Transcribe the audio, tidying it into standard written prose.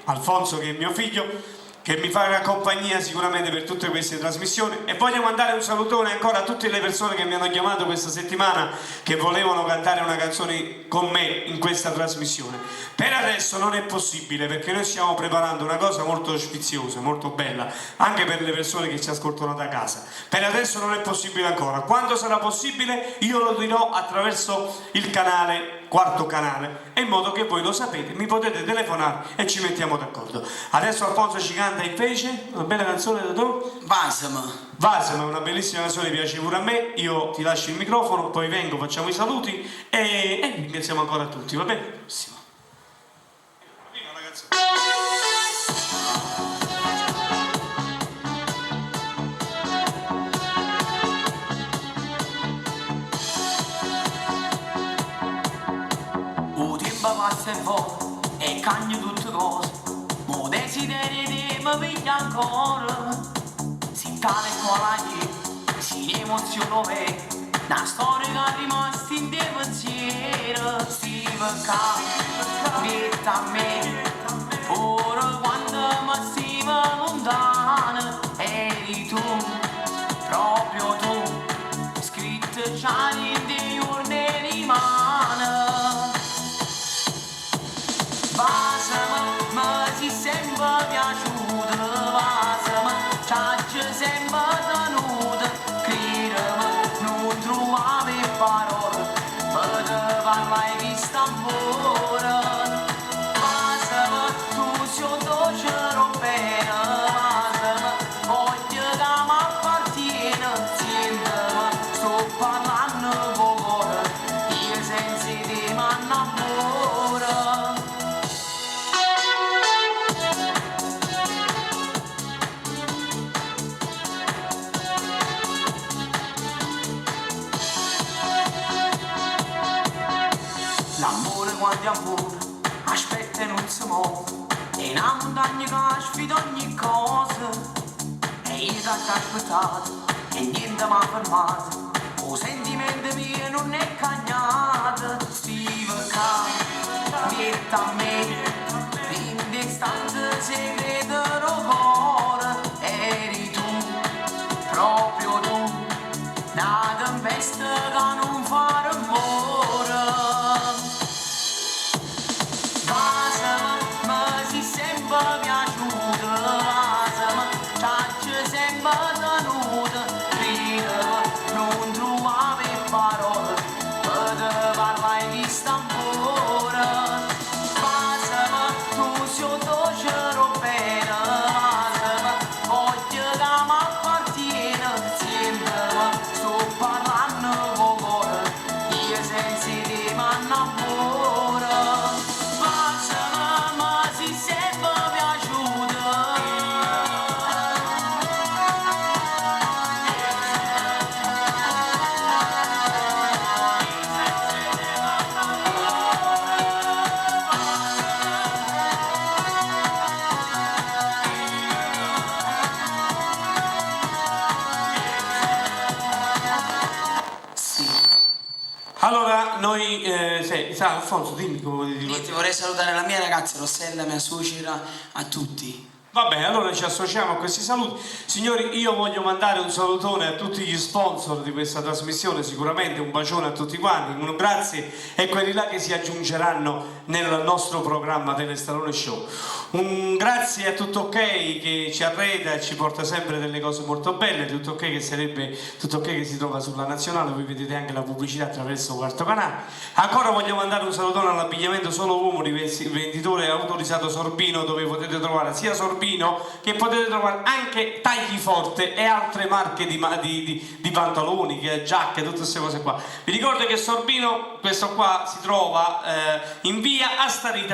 Alfonso, che è mio figlio, che mi farà compagnia sicuramente per tutte queste trasmissioni, e voglio mandare un salutone ancora a tutte le persone che mi hanno chiamato questa settimana che volevano cantare una canzone con me in questa trasmissione. Per adesso non è possibile, perché noi stiamo preparando una cosa molto sfiziosa, molto bella, anche per le persone che ci ascoltano da casa. Per adesso non è possibile ancora. Quando sarà possibile io lo dirò attraverso il canale, quarto canale, e in modo che voi lo sapete, mi potete telefonare e ci mettiamo d'accordo. Adesso Alfonso ci canta invece una bella canzone da tu? Vasem è una bellissima canzone, piace pure a me. Io ti lascio il microfono, poi vengo, facciamo i saluti e ringraziamo ancora tutti, va bene? Viva ragazzi! O tempo passa e va e cambia tutte cose, mo desideri di mi piglia ancora. Si tale quale si emoziona me, una storia che è rimasta in te pensiero. Si peccato, vieta a me, ora quando mi si lontana, eri tu, proprio tu, scritto già in te giorni rimane. Vasem, mi si sempre piaciuta, Vasem, c'hai sempre tenuta, credimi, non trovavi parole, per te parlare di st'amore. Vasem, tu sei dolce bene, Vasem, voglio che mi appartiene, sentimi, sto parlando con cuore, io senza te mi innamoro. L'amore quando è amore, aspetta e non si muove, è una montagna che sfida ogni cosa. E io ti ho aspettato e niente mi ha fermato, o sentimento mio non è cagnato. Si peccato, vieta a me, in distanza segreto del cuore, eri tu, proprio tu, una tempesta che non fa rumore. Vasem, mi si sempre piaciuta, Vasem, c'hai sempre tenuta, credimi, non trovavi parole, per te parlare di st'amore. Vasem, tu sei dolce bene, Vasem, voglio che mi appartiene, sentimi, sto parlando con cuore, io senza te mi innamoro. Vasem, mi si sempre piaciuta. Allora, noi, Alfonso, dimmi come Niente, vorrei salutare la mia ragazza Rossella, mia suocera, a tutti. Va bene, allora ci associamo a questi saluti. Signori, io voglio mandare un salutone a tutti gli sponsor di questa trasmissione, sicuramente un bacione a tutti quanti, un grazie e quelli là che si aggiungeranno nel nostro programma Telestalone Show. Un grazie a Tutto Ok che ci arreda e ci porta sempre delle cose molto belle, Tutto Ok che sarebbe Tutto Ok che si trova sulla Nazionale, voi vedete anche la pubblicità attraverso il quarto canale. Ancora voglio mandare un salutone all'abbigliamento Solo Uomo di venditore autorizzato Sorbino, dove potete trovare sia Sorbino che potete trovare anche tagli forte e altre marche di pantaloni, giacche, tutte queste cose qua. Vi ricordo che Sorbino, questo qua, si trova in via Astarita